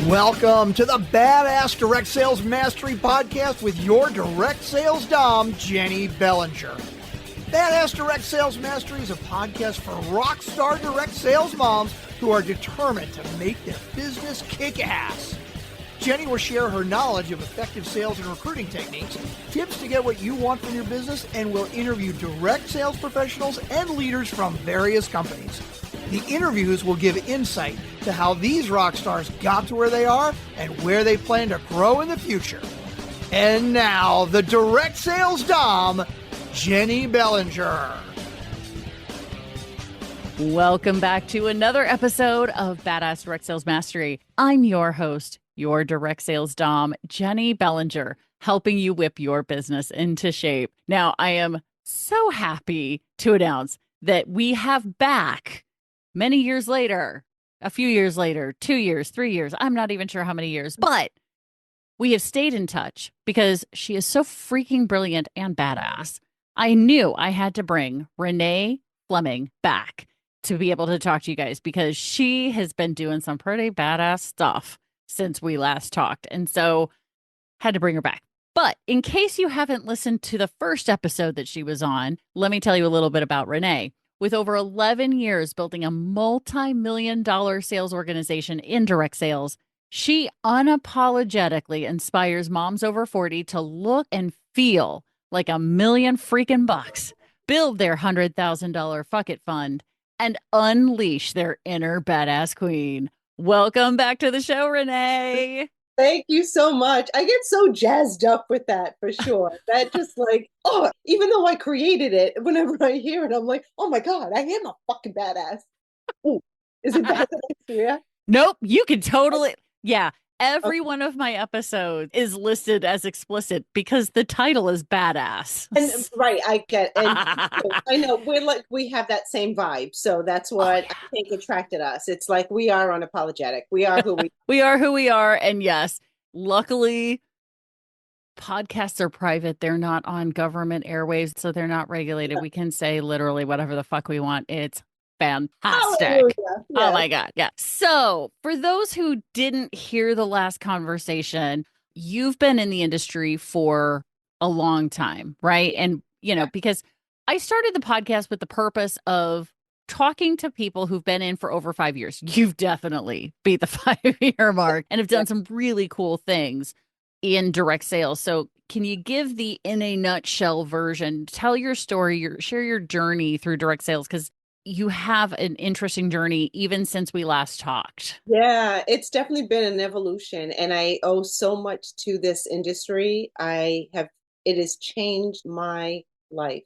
Welcome to the Badass Direct Sales Mastery Podcast with your direct sales dom, Jennie Bellinger. Badass Direct Sales Mastery is a podcast for rock star direct sales moms who are determined to make their business kick ass. Jennie will share her knowledge of effective sales and recruiting techniques, tips to get what you want from your business, and will interview direct sales professionals and leaders from various companies. The interviews will give insight to how these rock stars got to where they are and where they plan to grow in the future. And now, the direct sales dom, Jennie Bellinger. Welcome back to another episode of Badass Direct Sales Mastery. I'm your host, your direct sales dom, Jennie Bellinger, helping you whip your business into shape. Now, I am so happy to announce that we have back many years later, a few years later, 2 years, 3 years, I'm not even sure how many years, but we have stayed in touch because she is so freaking brilliant and badass. I knew I had to bring Renee Fleming back to be able to talk to you guys because she has been doing some pretty badass stuff since we last talked. And so had to bring her back. But in case you haven't listened to the first episode that she was on, let me tell you a little bit about Renee. With over 11 years building a multi-million-dollar sales organization in direct sales, she unapologetically inspires moms over 40 to look and feel like $1 million freaking bucks, build their $100,000 fuck it fund, and unleash their inner badass queen. Welcome back to the show, Renee. Thank you so much. I get so jazzed up with that for sure. That just like, oh, even though I created it, whenever I hear it, I'm like, oh my God, I am a fucking badass. Ooh, is it badass? Yeah. Nope. You can totally. Yeah. Every one of my episodes is listed as explicit because the title is badass. And right, I get, and I know we have that same vibe. So that's what I think attracted us. It's like we are unapologetic. We are who we we are who we are. And yes, luckily podcasts are private. They're not on government airwaves, so they're not regulated. We can say literally whatever the fuck we want. It's fantastic. Yes. Oh my God. Yeah. So for those who didn't hear the last conversation, you've been in the industry for a long time, right? And, you know, because I started the podcast with the purpose of talking to people who've been in for over 5 years. You've definitely beat the 5-year mark and have done some really cool things in direct sales. So can you give the in a nutshell version, tell your story, share your journey through direct sales? Because you have an interesting journey even since we last talked. Yeah, it's definitely been an evolution, and I owe so much to this industry. It has changed my life.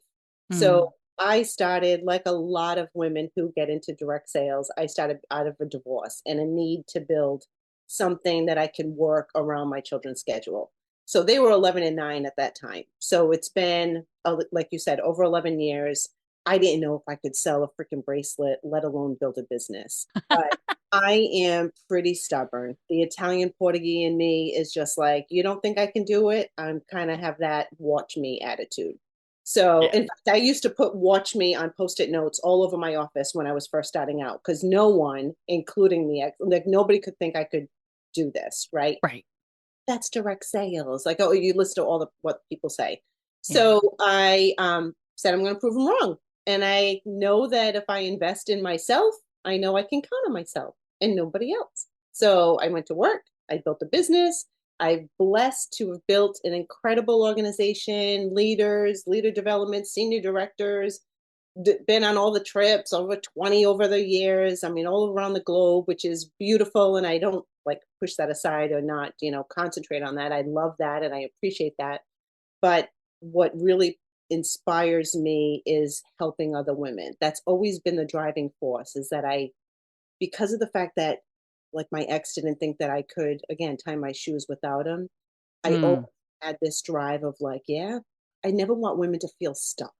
So I started, like a lot of women who get into direct sales, I started out of a divorce and a need to build something that I could work around my children's schedule. So they were 11 and 9 at that time. So it's been, like you said, over 11 years. I didn't know if I could sell a freaking bracelet, let alone build a business. But I am pretty stubborn. The Italian Portuguese in me is just like, you don't think I can do it? I'm kind of have that watch me attitude. So in fact, I used to put watch me on Post-it notes all over my office when I was first starting out, because no one, including me, like nobody could think I could do this, right? Right. That's direct sales. Like, oh, you listen to all what people say. So I said, I'm going to prove them wrong. And I know that if I invest in myself, I know I can count on myself and nobody else. So I went to work. I built a business. I'm blessed to have built an incredible organization, leaders, leader development, senior directors, been on all the trips, over 20 over the years. I mean, all around the globe, which is beautiful. And I don't like push that aside or not, concentrate on that. I love that and I appreciate that. But what really inspires me is helping other women. That's always been the driving force, is that because of the fact that like my ex didn't think that I could, again, tie my shoes without him. I always had this drive of like, I never want women to feel stuck.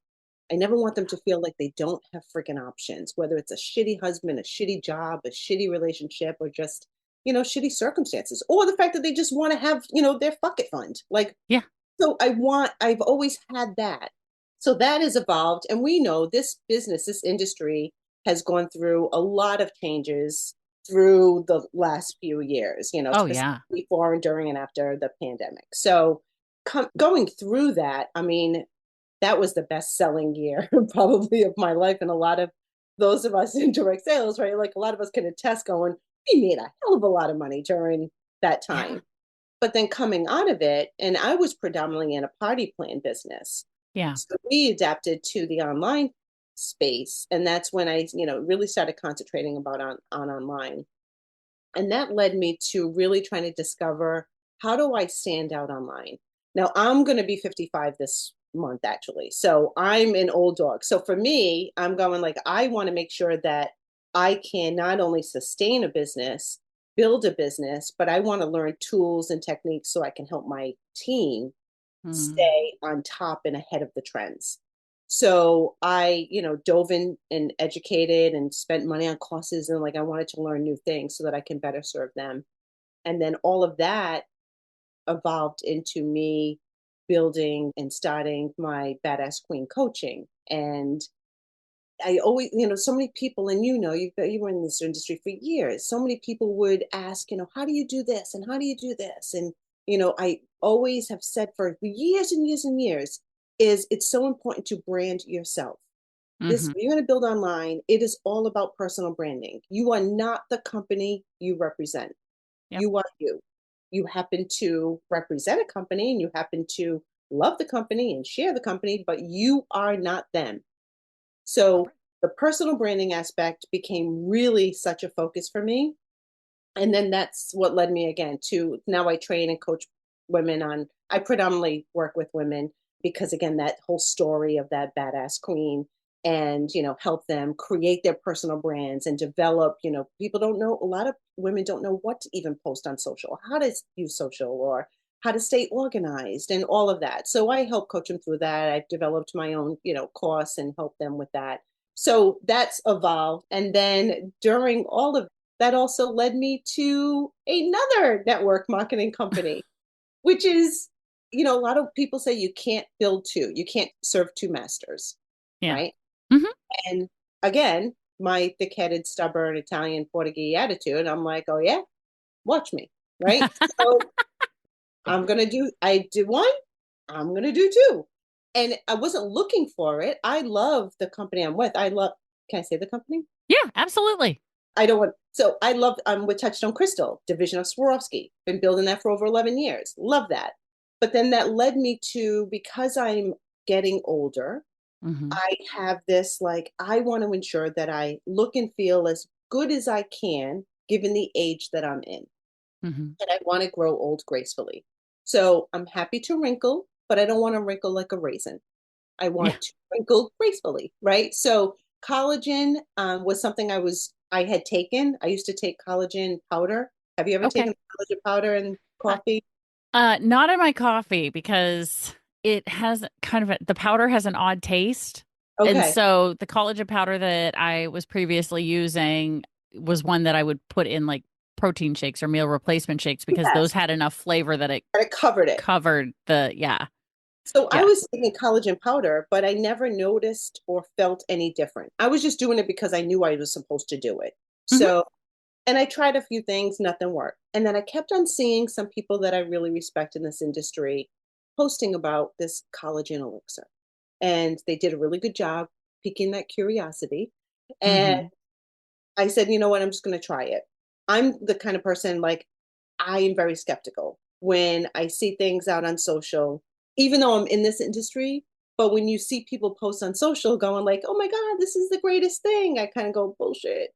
I never want them to feel like they don't have freaking options, whether it's a shitty husband, a shitty job, a shitty relationship, or just, shitty circumstances, or the fact that they just want to have, their fuck it fund. Like, so I've always had that. So that has evolved. And we know this business, this industry has gone through a lot of changes through the last few years, Oh, yeah. specifically before and during and after the pandemic. So going through that, I mean, that was the best selling year probably of my life. And a lot of those of us in direct sales, right? Like a lot of us can attest going, we made a hell of a lot of money during that Yeah. time. But then coming out of it, and I was predominantly in a party plan business. Yeah. So we adapted to the online space. And that's when I, really started concentrating about on online. And that led me to really trying to discover, how do I stand out online? Now I'm going to be 55 this month, actually. So I'm an old dog. So for me, I'm going like, I want to make sure that I can not only sustain a business, build a business, but I want to learn tools and techniques so I can help my team Mm. stay on top and ahead of the trends. So I, dove in and educated and spent money on courses, and like I wanted to learn new things so that I can better serve them. And then all of that evolved into me building and starting my Badass Queen coaching. And I always, so many people, and you were in this industry for years. So many people would ask, how do you do this? And how do you do this? And, I always have said for years and years and years is it's so important to brand yourself. This, Hmm. you're going to build online. It is all about personal branding. You are not the company you represent. Yep. You are you. You happen to represent a company and you happen to love the company and share the company, but you are not them. So the personal branding aspect became really such a focus for me. And then that's what led me again to now I train and coach women on, I predominantly work with women because again, that whole story of that badass queen and, help them create their personal brands and develop, people don't know, a lot of women don't know what to even post on social, how to use social or how to stay organized and all of that. So I help coach them through that. I've developed my own, course and help them with that. So that's evolved. And then during all of that also led me to another network marketing company, which is, a lot of people say you can't build two, you can't serve two masters, Yeah. right? Hmm. And again, my thick-headed, stubborn Italian Portuguese attitude, I'm like, oh yeah, watch me, right? So I did one, I'm gonna do two. And I wasn't looking for it. I love the company I'm with. Can I say the company? Yeah, absolutely. I don't want, so I love, I'm with Touchstone Crystal, division of Swarovski. Been building that for over 11 years. Love that. But then that led me to, because I'm getting older, Hmm. I have this, like, I want to ensure that I look and feel as good as I can, given the age that I'm in. Hmm. And I want to grow old gracefully. So I'm happy to wrinkle, but I don't want to wrinkle like a raisin. I Yeah. want to wrinkle gracefully, right? So collagen was something I had taken. I used to take collagen powder. Have you ever Okay. taken collagen powder in Uh, coffee? not in my coffee because it has the powder has an odd taste. And Okay. so the collagen powder that I was previously using was one that I would put in like protein shakes or meal replacement shakes because those Yes. had enough flavor that it And it covered it. covered yeah. So I Yeah. was taking collagen powder, but I never noticed or felt any different. I was just doing it because I knew I was supposed to do it. Hmm. So, and I tried a few things, nothing worked. And then I kept on seeing some people that I really respect in this industry posting about this collagen elixir. And they did a really good job piquing that curiosity. And Hmm. I said, you know what, I'm just going to try it. I'm the kind of person like, I am very skeptical when I see things out on social, even though I'm in this industry. But when you see people post on social going like, oh my God, this is the greatest thing, I kind of go, bullshit.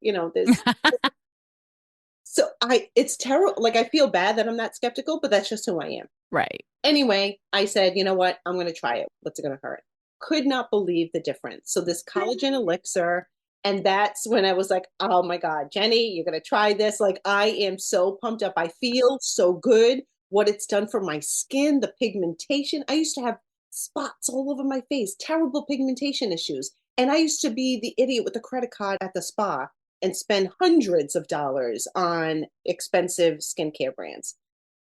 It's terrible. Like, I feel bad that I'm not skeptical, but that's just who I am. Right. Anyway, I said, you know what? I'm going to try it. What's it going to hurt? Could not believe the difference. So this collagen elixir, and that's when I was like, oh my God, Jennie, you're going to try this. Like, I am so pumped up. I feel so good. What it's done for my skin, the pigmentation. I used to have spots all over my face, terrible pigmentation issues. And I used to be the idiot with the credit card at the spa and spend hundreds of dollars on expensive skincare brands.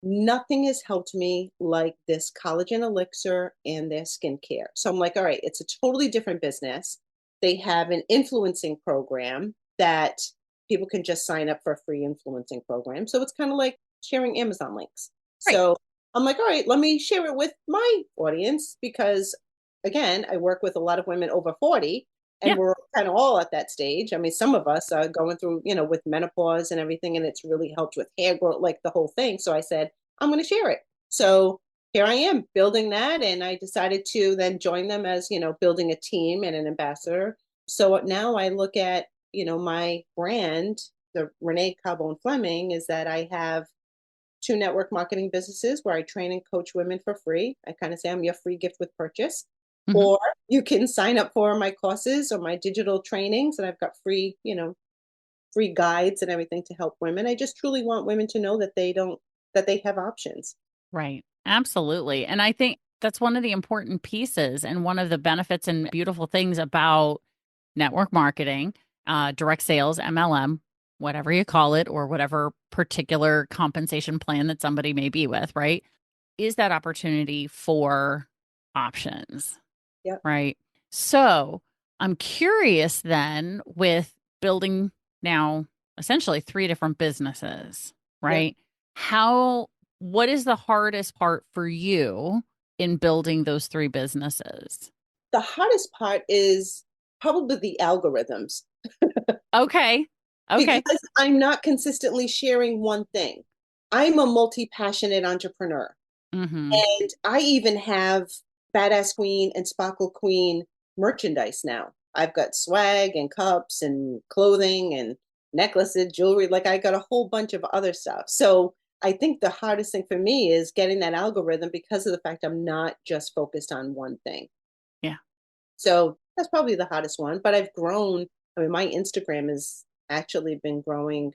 Nothing has helped me like this collagen elixir and their skincare. So I'm like, all right, it's a totally different business. They have an influencing program that people can just sign up for a free influencing program. So it's kind of like sharing Amazon links. Right. So I'm like, all right, let me share it with my audience because, again, I work with a lot of women over 40 and Yeah. we're kind of all at that stage. I mean, some of us are going through, with menopause and everything, and it's really helped with hair growth, like the whole thing. So I said, I'm going to share it. So here I am building that. And I decided to then join them as, building a team and an ambassador. So now I look at, my brand, the Renee Carbone Fleming, is that I have 2 network marketing businesses where I train and coach women for free. I kind of say I'm your free gift with purchase. Mhm. Or you can sign up for my courses or my digital trainings, and I've got free, free guides and everything to help women. I just truly want women to know that they have options. Right. Absolutely. And I think that's one of the important pieces and one of the benefits and beautiful things about network marketing, direct sales, MLM, whatever you call it, or whatever particular compensation plan that somebody may be with, right? Is that opportunity for options, Yep. right? So I'm curious then with building now essentially 3 different businesses, Yep. right? What is the hardest part for you in building those 3 businesses? The hardest part is probably the algorithms Okay. Okay. because I'm not consistently sharing one thing. I'm a multi-passionate entrepreneur. Mm-hmm. And I even have Badass Queen and Sparkle Queen merchandise now. I've got swag and cups and clothing and necklaces, jewelry. Like I got a whole bunch of other stuff. So I think the hardest thing for me is getting that algorithm because of the fact I'm not just focused on one thing. Yeah. So that's probably the hardest one. But I've grown. I mean, my Instagram has actually been growing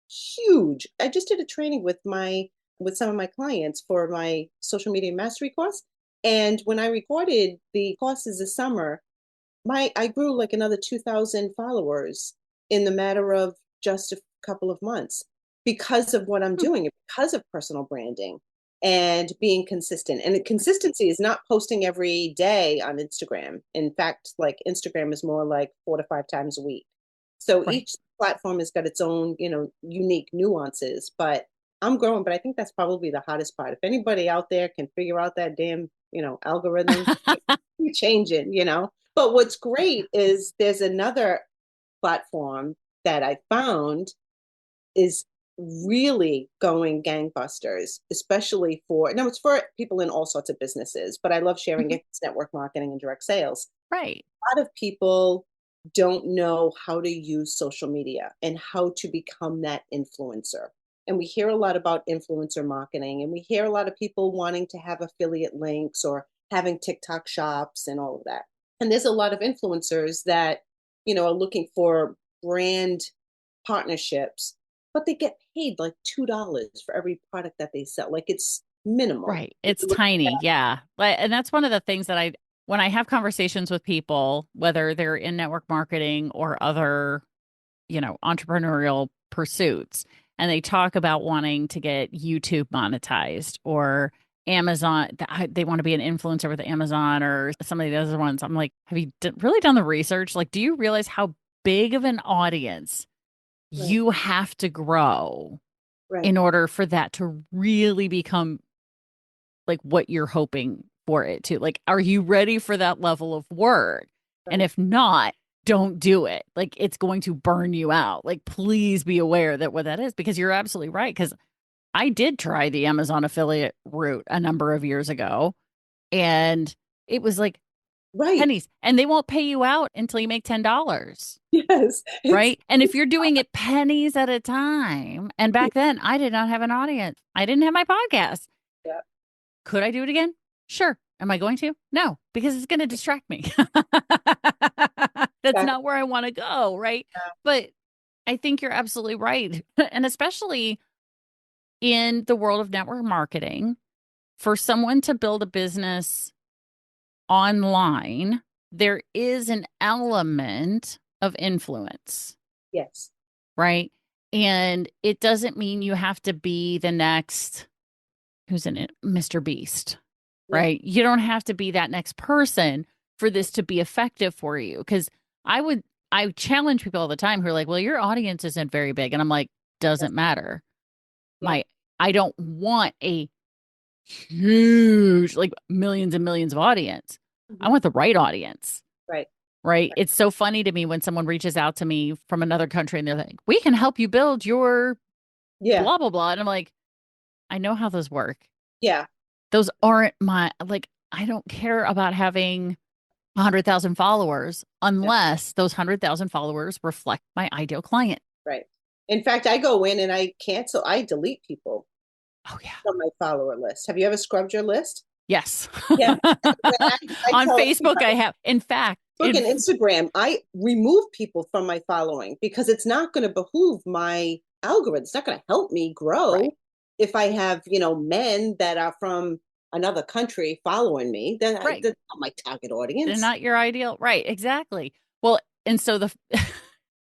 huge. I just did a training with some of my clients for my social media mastery course. And when I recorded the courses this summer, I grew like another 2,000 followers in the matter of just a couple of months because of what I'm Hmm. doing, because of personal branding and being consistent. And consistency is not posting every day on Instagram. In fact, like Instagram is more like 4 to 5 times a week. So Right. each platform has got its own, unique nuances, but I'm growing, but I think that's probably the hottest part. If anybody out there can figure out that damn, algorithm, change it. But what's great is there's another platform that I found is really going gangbusters, especially now it's for people in all sorts of businesses, but I love sharing Mhm. it. It's network marketing and direct sales. Right. A lot of people don't know how to use social media and how to become that influencer. And we hear a lot about influencer marketing, and we hear a lot of people wanting to have affiliate links or having TikTok shops and all of that. And there's a lot of influencers that, are looking for brand partnerships, but they get paid like $2 for every product that they sell. Like it's minimal. Right. It's tiny. Yeah. And that's one of the things that when I have conversations with people, whether they're in network marketing or other, entrepreneurial pursuits, and they talk about wanting to get YouTube monetized or Amazon, they want to be an influencer with Amazon or some of the other ones. I'm like, have you really done the research? Like, do you realize how big of an audience Right, you have to grow right, in order for that to really become like what you're hoping for it to? Like, are you ready for that level of work? And right, if not, don't do it. Like, it's going to burn you out. Like, please be aware that what that is, because you're absolutely right. Because I did try the Amazon affiliate route a number of years ago, and it was like right. pennies, and they won't pay you out until you make $10. Yes, Right. And if you're doing it pennies at a time, and back then I did not have an audience, I didn't have my podcast. yeah, Could I do it again? Sure. Am I going to? No, because it's going to distract me. That's exactly. not where I want to go. Right. But I think you're absolutely right. And especially in the world of network marketing, for someone to build a business online, there is an element of influence, Yes, right? And it doesn't mean you have to be the next, who's in it, Mr. Beast, yeah, right? You don't have to be that next person for this to be effective for you. Because I would I challenge people all the time who are like, well, your audience isn't very big. And I'm like, doesn't matter. Yeah. I don't want a huge, like millions and millions of audience. I Mhm. want the right audience. Right. Right. It's so funny to me when someone reaches out to me from another country and they're like, we can help you build your Yeah. blah, blah, blah. And I'm like, I know how those work. Yeah. Those aren't like, I don't care about having 100,000 followers Yeah. unless those 100,000 followers reflect my ideal client. Right. In fact, I go in and I delete people Oh, yeah. from my follower list. Have you ever scrubbed your list? Yes. Yeah. I On tell Facebook, I have. In fact, Facebook and Instagram, I remove people from my following because it's not going to behoove my algorithm. It's not going to help me grow right, if I have, men that are from another country following me. right. That's not my target They're audience. not your ideal. Right. Exactly. Well, and so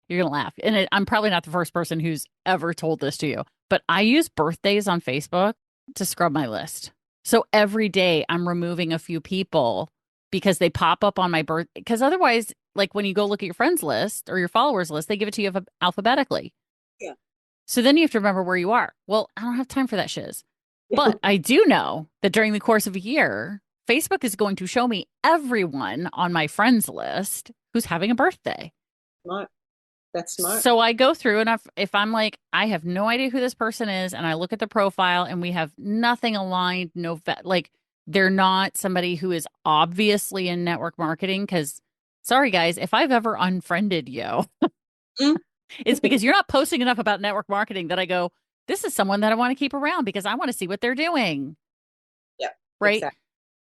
you're going to laugh. And I'm probably not the first person who's ever told this to you, but I use birthdays on Facebook to scrub my list. So every day I'm removing a few people because they pop up on my birth. Because otherwise, like when you go look at your friends list or your followers list, they give it to you alphabetically. Yeah. So then you have to remember where you are. Well, I don't have time for that shiz. But I do know that during the course of a year, Facebook is going to show me everyone on my friends list who's having a birthday. Smart. That's smart. So I go through and if I'm like, I have no idea who this person is, and I look at the profile and we have nothing aligned, like they're not somebody who is obviously in network marketing. Because, sorry guys, if I've ever unfriended you, Mm. it's because you're not posting enough about network marketing that I go, this is someone that I want to keep around because I want to see what they're doing. Yeah, Right. exactly.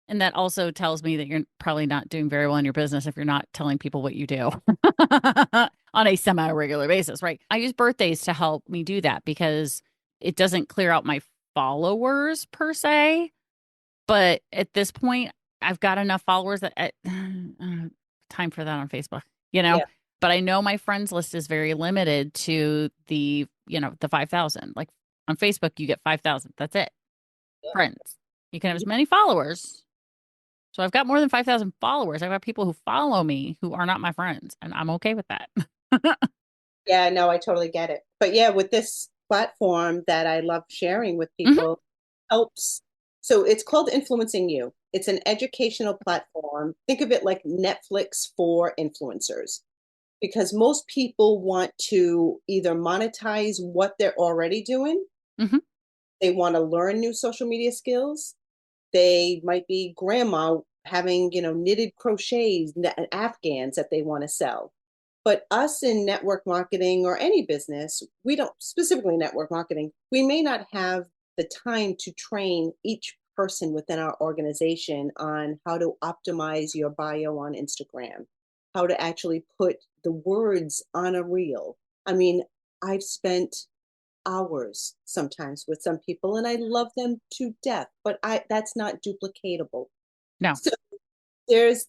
And that also tells me that you're probably not doing very well in your business if you're not telling people what you do on a semi-regular basis, right? I use birthdays to help me do that because it doesn't clear out my followers per se. But at this point, I've got enough followers that time for that on Facebook, you know? Yeah. But I know my friends list is very limited to the 5,000. Like on Facebook, you get 5,000. That's it. Yeah. Friends. You can have as many followers. So I've got more than 5,000 followers. I've got people who follow me who are not my friends, and I'm okay with that. Yeah, no, I totally get it. But yeah, with this platform that I love sharing with Mhm. people helps. So it's called Influencing You. It's an educational platform. Think of it like Netflix for influencers, because most people want to either monetize what they're already doing, Mhm. they want to learn new social media skills. They might be grandma having, knitted crochets, afghans that they want to sell. But us in network marketing or any business, we don't, specifically network marketing, we may not have the time to train each person within our organization on how to optimize your bio on Instagram, how to actually put the words on a reel. I mean, I've spent hours sometimes with some people and I love them to death, but I that's not duplicatable. No.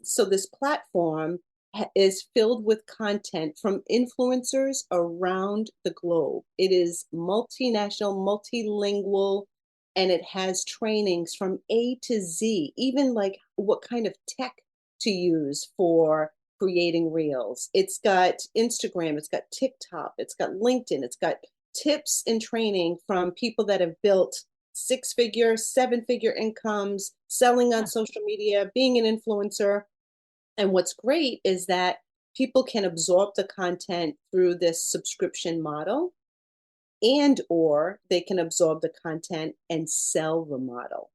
So this platform is filled with content from influencers around the globe. It is multinational, multilingual, and it has trainings from A to Z, even like what kind of tech to use for creating reels. It's got Instagram, it's got TikTok, it's got LinkedIn, it's got tips and training from people that have built six-figure, seven-figure incomes, selling on Yeah. social media, being an influencer. And what's great is that people can absorb the content through this subscription model, and or they can absorb the content and sell the model.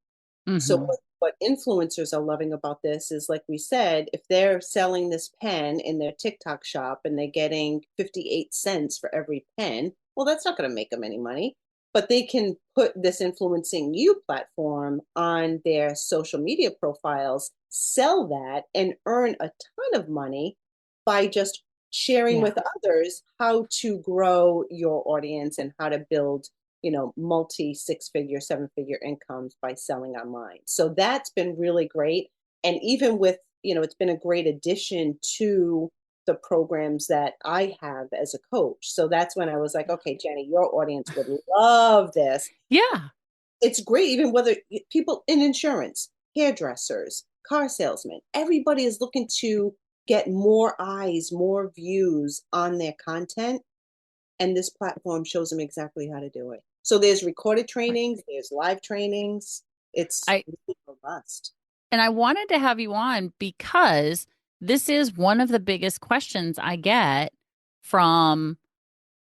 So Mhm. what influencers are loving about this is, like we said, if they're selling this pen in their TikTok shop and they're getting 58 cents for every pen, well, that's not going to make them any money. But they can put this Influencing You platform on their social media profiles, sell that, and earn a ton of money by just sharing Yeah. with others how to grow your audience and how to build, multi six-figure, seven-figure incomes by selling online. So that's been really great. And even with, it's been a great addition to the programs that I have as a coach. So that's when I was like, okay, Jennie, your audience would love this. Yeah. It's great, even whether people in insurance, hairdressers, car salesmen, everybody is looking to get more eyes, more views on their content. And this platform shows them exactly how to do it. So there's recorded trainings, there's live trainings. It's I really robust. and I wanted to have you on because this is one of the biggest questions I get from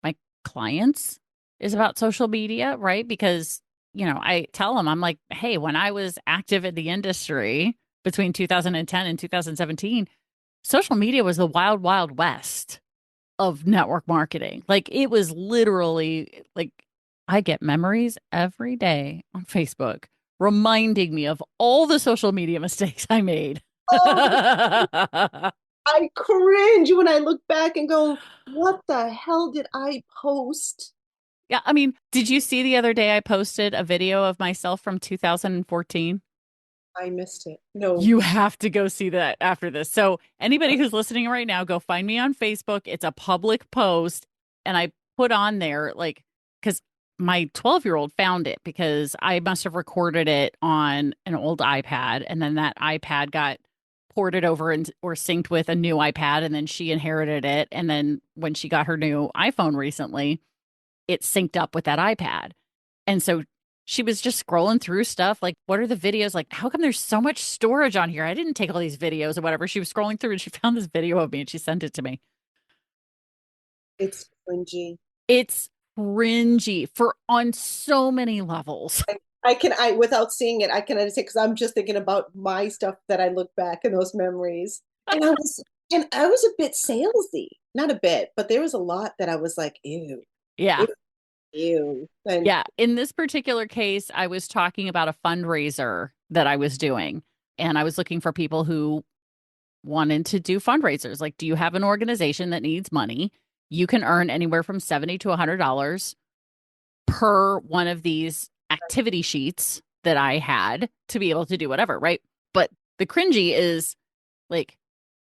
my clients is about social media, right? Because, I tell them, I'm like, hey, when I was active in the industry between 2010 and 2017, social media was the wild, wild west of network marketing. Like it was literally like I get memories every day on Facebook reminding me of all the social media mistakes I made. Oh, I cringe when I look back and go, what the hell did I post? Yeah, I mean, did you see the other day I posted a video of myself from 2014? I missed it. No. You have to go see that after this. So, anybody who's listening right now, go find me on Facebook. It's a public post. And I put on there, like, because my 12-year-old found it because I must have recorded it on an old iPad. And then that iPad got ported over and or synced with a new iPad. And then she inherited it. And then when she got her new iPhone recently, it synced up with that iPad. And so she was just scrolling through stuff like, what are the videos? Like, how come there's so much storage on here? I didn't take all these videos or whatever. She was scrolling through and she found this video of me and she sent it to me. It's cringy. It's cringy for on so many levels. Without seeing it, I can understand because I'm just thinking about my stuff that I look back in those memories. And I was a bit salesy, not a bit, but there was a lot that I was like, ew, Yeah. ew, ew. And Yeah. In this particular case, I was talking about a fundraiser that I was doing, and I was looking for people who wanted to do fundraisers. Like, do you have an organization that needs money? You can earn anywhere from $70 to $100 per one of these activity sheets that I had to be able to do whatever, right? But the cringy is like,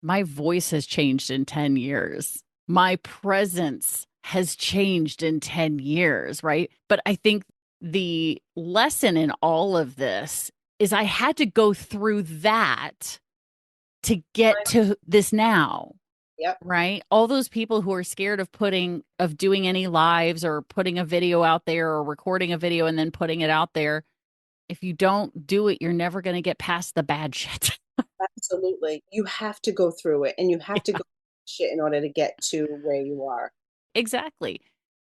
my voice has changed in 10 years. My presence has changed in 10 years, right? But I think the lesson in all of this is I had to go through that to get to this now. yep, Right? All those people who are scared of doing any lives or putting a video out there or recording a video and then putting it out there. If you don't do it, you're never going to get past the bad shit. absolutely. You have to go through it and you have to Yeah, go through shit in order to get to where you are. exactly.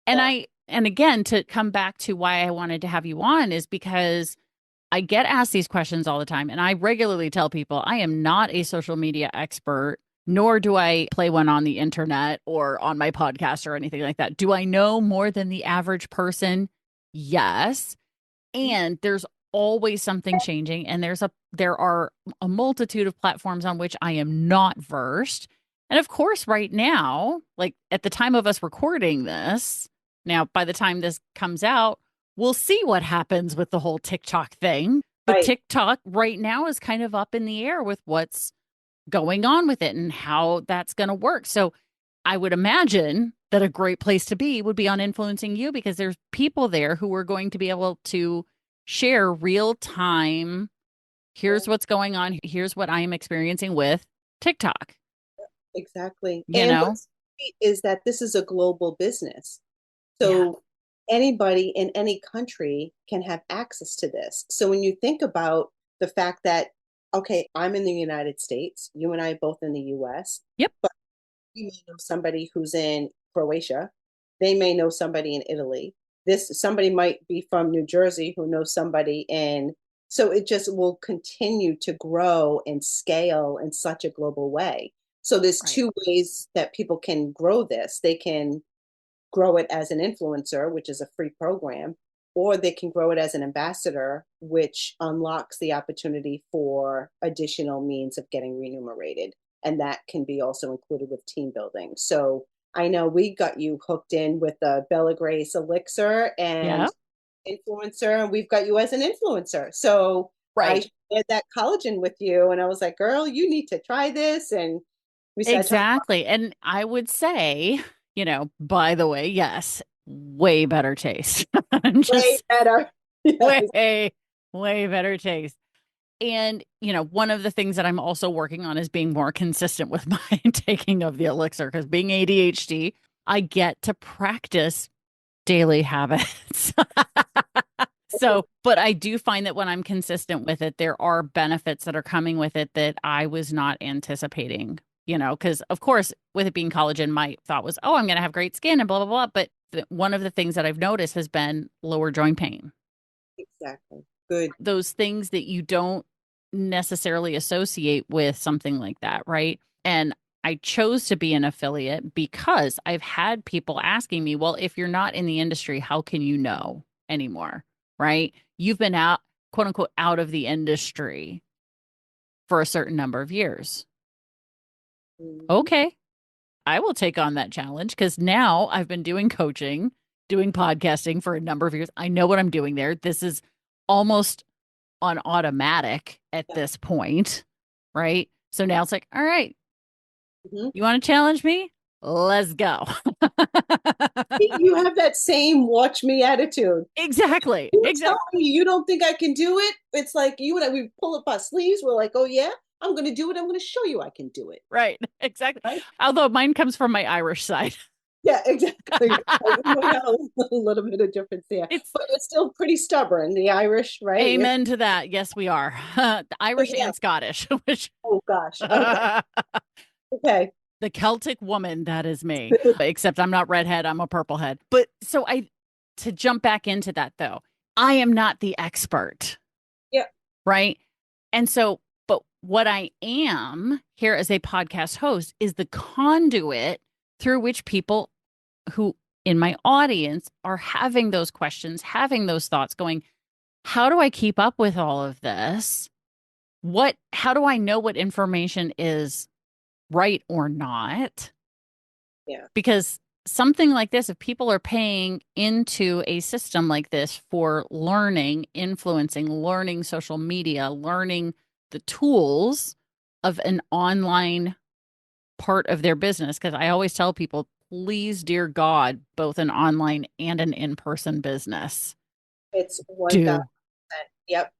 Yeah. And again, to come back to why I wanted to have you on is because I get asked these questions all the time. And I regularly tell people I am not a social media expert, nor do I play one on the internet or on my podcast or anything like that. Do I know more than the average person? Yes. And there's always something changing. And there are a multitude of platforms on which I am not versed. And of course, right now, like at the time of us recording this, now by the time this comes out, we'll see what happens with the whole TikTok thing. But Right. TikTok right now is kind of up in the air with what's going on with it and how that's going to work. So I would imagine that a great place to be would be on Influencing You because there's people there who are going to be able to share real time. Here's what's going on. Here's what I am experiencing with TikTok. Exactly. You And know? what's great is that this is a global business. Yeah. So anybody in any country can have access to this. So when you think about the fact that, okay, I'm in the United States, you and I are both in the US, Yep. but you may know somebody who's in Croatia. They may know somebody in Italy. Somebody might be from New Jersey who knows somebody in, so it just will continue to grow and scale in such a global way. So there's Right. two ways that people can grow this. They can grow it as an influencer, which is a free program, or they can grow it as an ambassador, which unlocks the opportunity for additional means of getting remunerated. And that can be also included with team building. So I know we got you hooked in with the Bella Grace Elixir and Yeah. influencer, and we've got you as an influencer. So I Right. shared that collagen with you, and I was like, girl, you need to try this. And we started talking Exactly. And I would say, by the way, yes, way better taste. I'm way just better. Yes. way, way better taste. And, one of the things that I'm also working on is being more consistent with my taking of the elixir, because being ADHD, I get to practice daily habits. So, but I do find that when I'm consistent with it, there are benefits that are coming with it that I was not anticipating, because of course, with it being collagen, my thought was, oh, I'm going to have great skin and blah, blah, blah. But one of the things that I've noticed has been lower joint pain. Exactly. Good. Those things that you don't necessarily associate with something like that, right? And I chose to be an affiliate because I've had people asking me, well, if you're not in the industry, how can you know anymore? Right? You've been out, quote unquote, out of the industry for a certain number of years. Okay, I will take on that challenge because now I've been doing coaching, doing podcasting for a number of years. I know what I'm doing there. This is almost on automatic at this point, right? So now it's like, all right, you want to challenge me? Let's go. You have that same watch me attitude. Exactly. You tell me you don't think I can do it. It's like you and I, we pull up our sleeves. We're like, oh yeah, I'm going to do it. I'm going to show you I can do it. Right. Exactly. Right? Although mine comes from my Irish side. Yeah, exactly. We have a little bit of difference there. But it's still pretty stubborn, the Irish, right? Amen to that. Yes, we are. The Irish and Scottish. Which... Oh, gosh. Okay. Okay. The Celtic woman, that is me. Except I'm not redhead, I'm a purplehead. But so to jump back into that though, I am not the expert. Yeah. Right? And so, but what I am here as a podcast host is the conduit through which people who in my audience are having those questions, having those thoughts, going, how do I keep up with all of this? How do I know what information is right or not? Yeah. Because something like this, if people are paying into a system like this for learning, influencing, learning social media, learning the tools of an online part of their business, because I always tell people, please, dear God, both an online and an in-person business. It's 1,000%. Yep.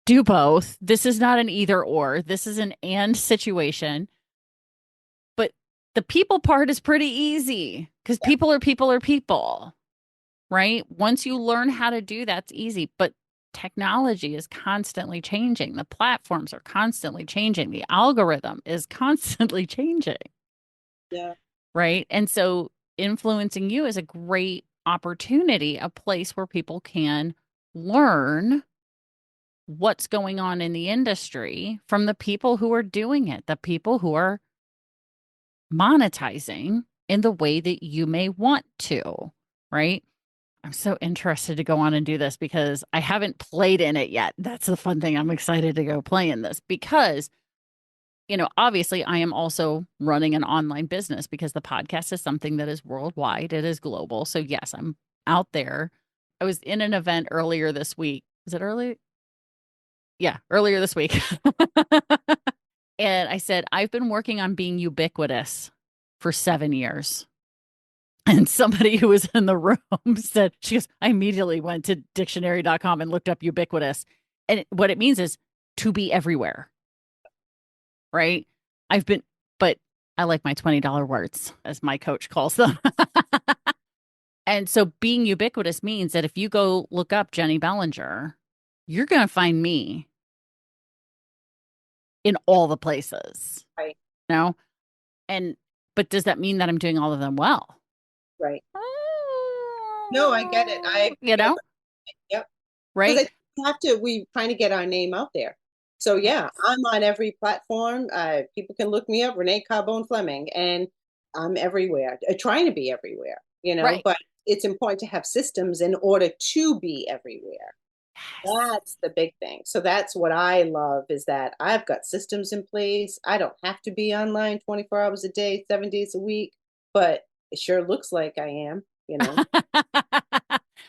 Do both. This is not an either or. This is an and situation. But the people part is pretty easy because people are people, right? Once you learn how to do that's easy. But technology is constantly changing. The platforms are constantly changing. The algorithm is constantly changing. Yeah. Right. And so influencing you is a great opportunity, a place where people can learn what's going on in the industry from the people who are doing it, the people who are monetizing in the way that you may want to, right? I'm so interested to go on and do this because I haven't played in it yet. That's the fun thing. I'm excited to go play in this because, obviously I am also running an online business because the podcast is something that is worldwide. It is global. So yes, I'm out there. I was in an event earlier this week. Is it early? Yeah, earlier this week. And I said, I've been working on being ubiquitous for 7 years. And somebody who was in the room said, she goes, I immediately went to dictionary.com and looked up ubiquitous. And what it means is to be everywhere. Right? But I like my $20 words, as my coach calls them. And so being ubiquitous means that if you go look up Jennie Bellinger, you're going to find me in all the places. Right. But does that mean that I'm doing all of them well? Right. No, I get it. Yep. Right. We trying to get our name out there. So yeah, I'm on every platform. People can look me up, Renee Carbone Fleming, and I'm everywhere, trying to be everywhere, Right. But it's important to have systems in order to be everywhere. That's the big thing. So that's what I love is that I've got systems in place. I don't have to be online 24 hours a day, 7 days a week, but it sure looks like I am,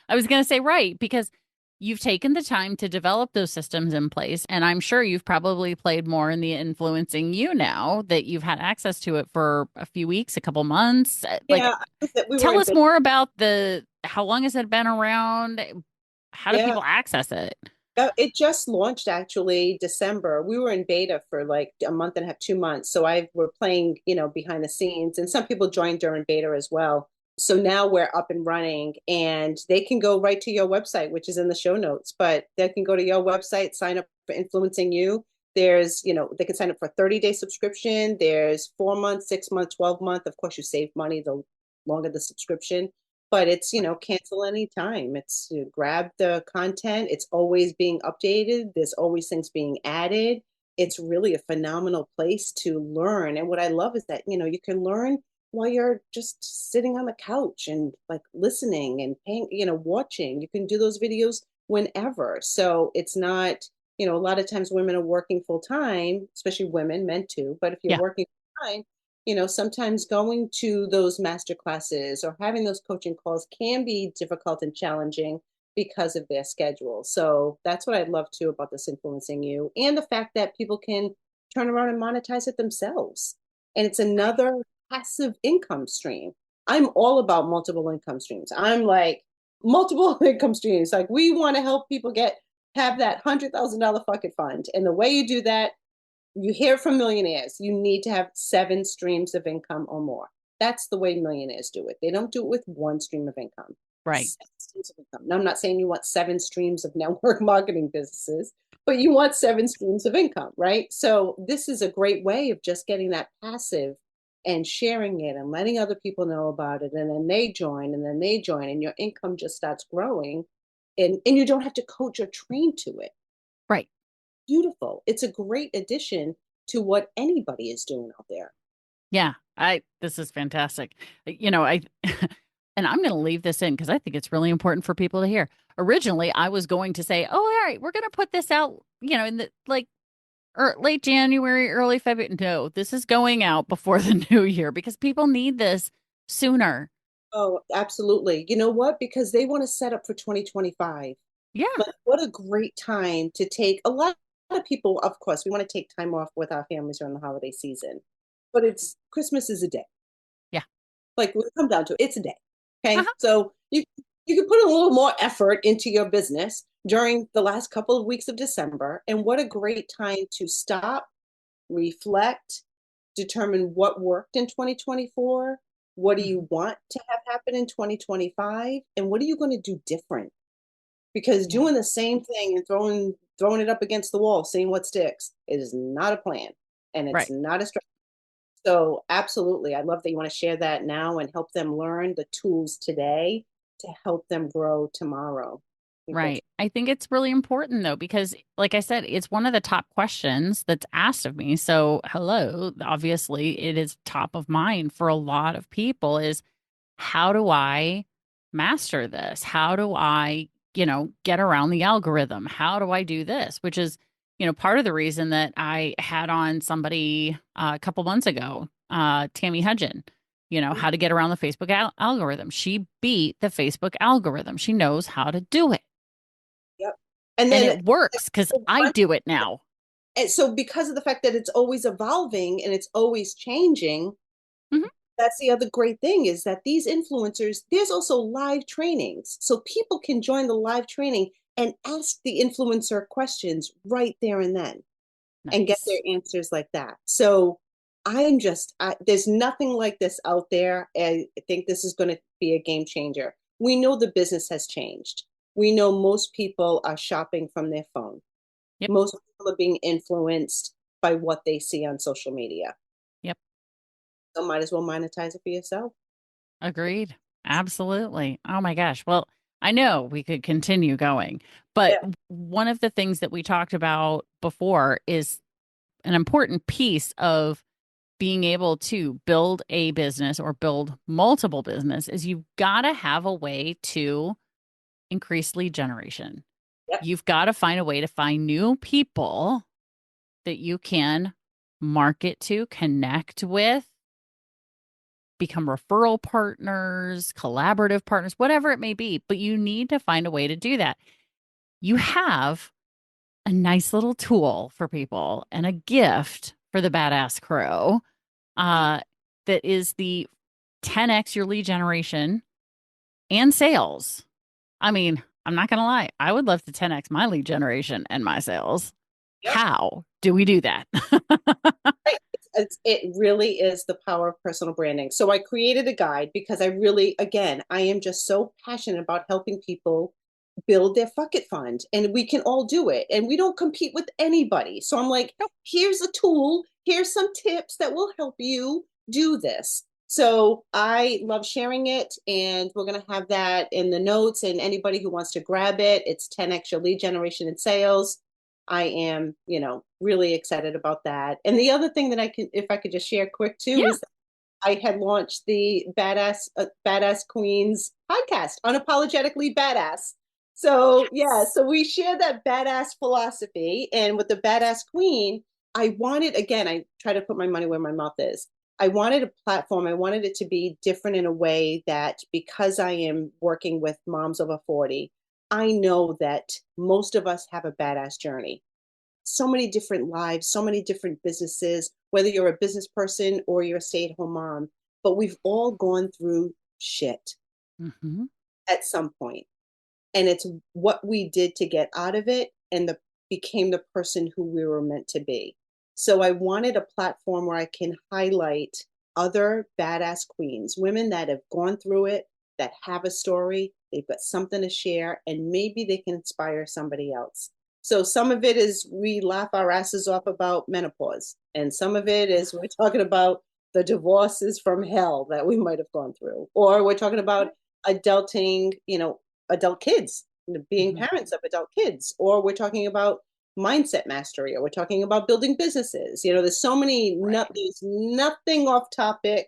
I was going to say, right, because you've taken the time to develop those systems in place. And I'm sure you've probably played more in the influencing you now that you've had access to it for a few weeks, a couple months. Yeah, tell us more about how long has it been around? How do people access it? It just launched actually December. We were in beta for like a month and a half, 2 months. So I were playing, behind the scenes, and some people joined during beta as well. So now we're up and running, and they can go right to your website, which is in the show notes, but they can go to your website, sign up for Influencing You. There's, they can sign up for a 30-day subscription. There's 4 months, 6 months, 12 month. Of course, you save money the longer the subscription, but it's, cancel anytime. It's grab the content. It's always being updated. There's always things being added. It's really a phenomenal place to learn. And what I love is that, you can learn while you're just sitting on the couch and like listening and paying, watching. You can do those videos whenever. So it's not, a lot of times women are working full time, especially women, men too. But if you're Yeah. working full time, sometimes going to those master classes or having those coaching calls can be difficult and challenging because of their schedule. So that's what I love too about this Influencing You, and the fact that people can turn around and monetize it themselves. And it's another passive income stream. I'm all about multiple income streams. I'm like multiple income streams. Like we want to help people have that $100,000 bucket fund. And the way you do that, you hear from millionaires, you need to have 7 streams of income or more. That's the way millionaires do it. They don't do it with one stream of income. Right. 7 streams of income. Now, I'm not saying you want 7 streams of network marketing businesses, but you want 7 streams of income, right? So this is a great way of just getting that passive and sharing it and letting other people know about it. And then they join, and then they join, and your income just starts growing. And you don't have to coach or train to it. Right. Beautiful. It's a great addition to what anybody is doing out there. Yeah. This is fantastic. I and I'm going to leave this in because I think it's really important for people to hear. Originally, I was going to say, "Oh, all right, we're going to put this out, in the late January, early February." No, this is going out before the new year because people need this sooner. Oh, absolutely. You know what? Because they want to set up for 2025. Yeah. Like, what a great time to take. A lot of people, of course, we want to take time off with our families during the holiday season, but Christmas is a day. Yeah. Like when it comes down to it, it's a day. Okay. Uh-huh. So you can put a little more effort into your business during the last couple of weeks of December. And what a great time to stop, reflect, determine what worked in 2024. What do you want to have happen in 2025? And what are you going to do different? Because Yeah. doing the same thing and throwing it up against the wall, seeing what sticks, is not a plan, and it's Right. not a strategy. So absolutely, I love that you want to share that now and help them learn the tools today to help them grow tomorrow. Right. I think it's really important though, because like I said, it's one of the top questions that's asked of me. So, hello, obviously it is top of mind for a lot of people is how do I master this? How do I, get around the algorithm? How do I do this? Which is, part of the reason that I had on somebody a couple months ago, Tammy Hudgen, how to get around the Facebook algorithm. She beat the Facebook algorithm. She knows how to do it. Yep. And then it works because I do it now. And so because of the fact that it's always evolving and it's always changing, Mhm. that's the other great thing is that these influencers, there's also live trainings. So people can join the live training and ask the influencer questions right there and then and get their Nice. answers like that. So there's nothing like this out there. I think this is going to be a game changer. We know the business has changed. We know most people are shopping from their phone. Yep. Most people are being influenced by what they see on social media. Yep. So might as well monetize it for yourself. Agreed. Absolutely. Oh my gosh. Well, I know we could continue going, but Yeah. one of the things that we talked about before is an important piece of being able to build a business or build multiple business is you've got to have a way to increase lead generation. Yep. You've got to find a way to find new people that you can market to, connect with, become referral partners, collaborative partners, whatever it may be. But you need to find a way to do that. You have a nice little tool for people and a gift for the badass crew that is the 10x your lead generation and sales. I mean, I'm not going to lie. I would love to 10x my lead generation and my sales. Yep. How do we do that? Right. It really is the power of personal branding. So I created a guide because I really, again, I am just so passionate about helping people build their fuck it fund, and we can all do it, and we don't compete with anybody. So I'm like, here's a tool, here's some tips that will help you do this. So I love sharing it, and we're going to have that in the notes, and anybody who wants to grab it, it's 10x your lead generation and sales. I am, really excited about that. And the other thing that if I could just share quick too, is I had launched the Badass Queens podcast, Unapologetically Badass. So so we share that badass philosophy. And with the Badass Queen, I try to put my money where my mouth is. I wanted a platform. I wanted it to be different in a way that, because I am working with moms over 40, I know that most of us have a badass journey. So many different lives, so many different businesses, whether you're a business person or you're a stay-at-home mom, but we've all gone through shit at some point. And it's what we did to get out of it and became the person who we were meant to be. So I wanted a platform where I can highlight other badass queens, women that have gone through it, that have a story, they've got something to share, and maybe they can inspire somebody else. So some of it is we laugh our asses off about menopause, and some of it is we're talking about the divorces from hell that we might have gone through, or we're talking about adulting, adult kids, being parents of adult kids, or we're talking about mindset mastery, or we're talking about building businesses. There's so many, there's nothing off topic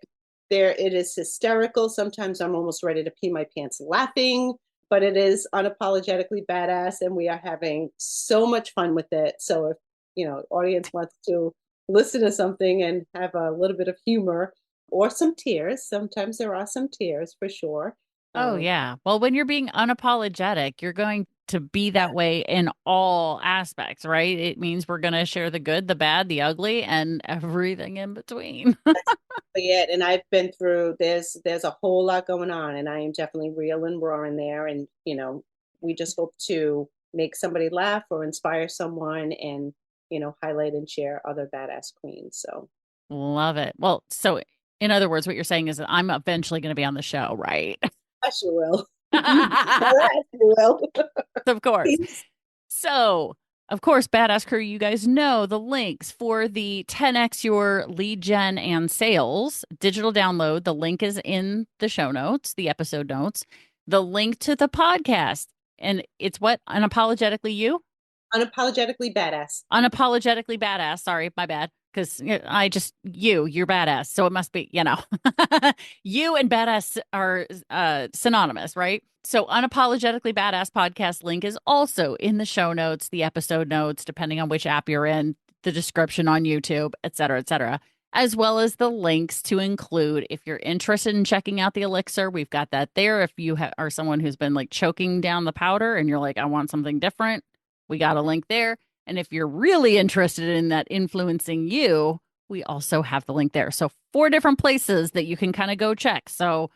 there. It is hysterical. Sometimes I'm almost ready to pee my pants laughing, but it is unapologetically badass, and we are having so much fun with it. So if, audience wants to listen to something and have a little bit of humor or some tears, sometimes there are some tears for sure. Oh, yeah. Well, when you're being unapologetic, you're going to be that way in all aspects, right? It means we're going to share the good, the bad, the ugly, and everything in between. That's it. And I've been through, there's a whole lot going on, and I am definitely real and raw in there. And, we just hope to make somebody laugh or inspire someone and, highlight and share other badass queens. So love it. Well, so in other words, what you're saying is that I'm eventually going to be on the show, right? Yes, you will. Yes, you will. Of course. So, of course, Badass Crew, you guys know the links for the 10x your lead gen and sales digital download. The link is in the show notes, the episode notes, the link to the podcast. And it's what? Unapologetically you? Unapologetically badass. Unapologetically badass. Sorry, my bad. Because you're badass. So it must be, you and badass are synonymous, right? So Unapologetically Badass podcast link is also in the show notes, the episode notes, depending on which app you're in, the description on YouTube, et cetera, as well as the links to include if you're interested in checking out the elixir, we've got that there. If you are someone who's been like choking down the powder and you're like, I want something different, we got a link there. And if you're really interested in that influencing you, we also have the link there. So 4 different places that you can kind of go check. So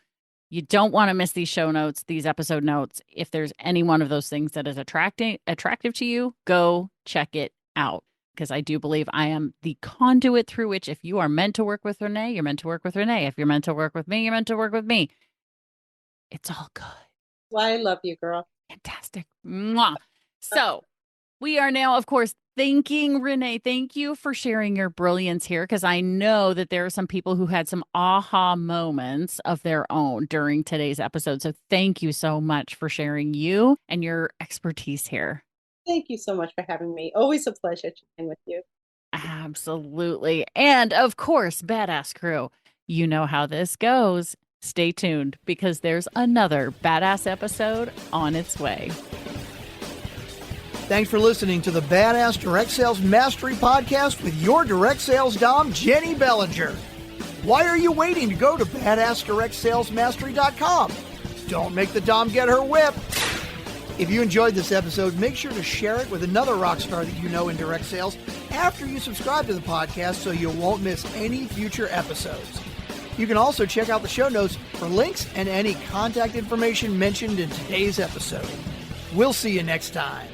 you don't want to miss these show notes, these episode notes. If there's any one of those things that is attractive to you, go check it out. Because I do believe I am the conduit through which, if you are meant to work with Renee, you're meant to work with Renee. If you're meant to work with me, you're meant to work with me. It's all good. Well, I love you, girl. Fantastic. Mwah. So we are now, of course, thanking Renee. Thank you for sharing your brilliance here, because I know that there are some people who had some aha moments of their own during today's episode. So thank you so much for sharing you and your expertise here. Thank you so much for having me. Always a pleasure chatting with you. Absolutely. And of course, Badass Crew, you know how this goes. Stay tuned, because there's another badass episode on its way. Thanks for listening to the Badass Direct Sales Mastery Podcast with your direct sales dom, Jennie Bellinger. Why are you waiting to go to badassdirectsalesmastery.com? Don't make the dom get her whip. If you enjoyed this episode, make sure to share it with another rock star that you know in direct sales after you subscribe to the podcast so you won't miss any future episodes. You can also check out the show notes for links and any contact information mentioned in today's episode. We'll see you next time.